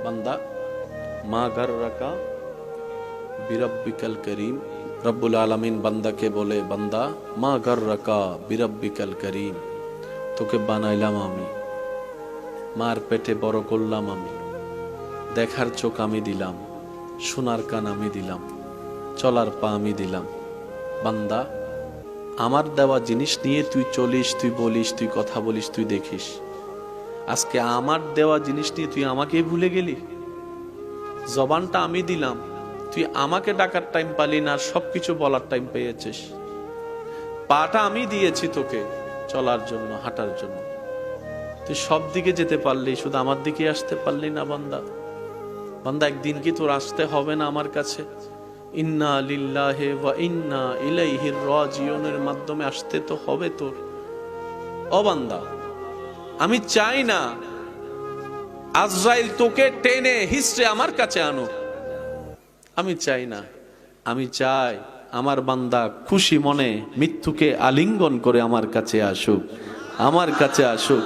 বান্দা মা গাররাকা বিরাব্বিকাল করিম। রব্বুল আলামিন বান্দাকে বলে, বান্দা মা গাররাকা বিরাব্বিকাল করিম, তোকে বানাইলাম আমি, মার পেটে বড় করলাম আমি, দেখার চোখ আমি দিলাম, শোনার কান আমি দিলাম, চলার পা আমি দিলাম। বান্দা আমার দেওয়া জিনিস নিয়ে তুই চলিস, তুই বলিস, তুই কথা বলিস, তুই দেখিস। আজকে আমার দেওয়া জিনিস নিয়ে তুই আমাকেই ভুলে গেলি। জবানটা আমি দিলাম, তুই আমাকে ডাকার টাইম পালি না, সবকিছু বলার টাইম পেয়েছিস। পাটা আমি দিয়েছি তোকে চলার জন্য, হাঁটার জন্য, তুই সব দিকে যেতে পারলি, শুধু আমার দিকে আসতে পারলি না। বান্দা বান্দা একদিন কি তোর আসতে হবে না আমার কাছে? ইন্না লিল্লাহি ওয়া ইন্না ইলাইহি রাজিউনের মাধ্যমে আসতে তো হবে তোর। ও বান্দা, আমি চাই না আজরাইল তোকে টেনে হিস্ট্রে আমার কাছে আনো, আমি চাই না। আমি চাই আমার বান্দা খুশি মনে মৃত্যুকে আলিঙ্গন করে আমার কাছে আসুক, আমার কাছে আসুক।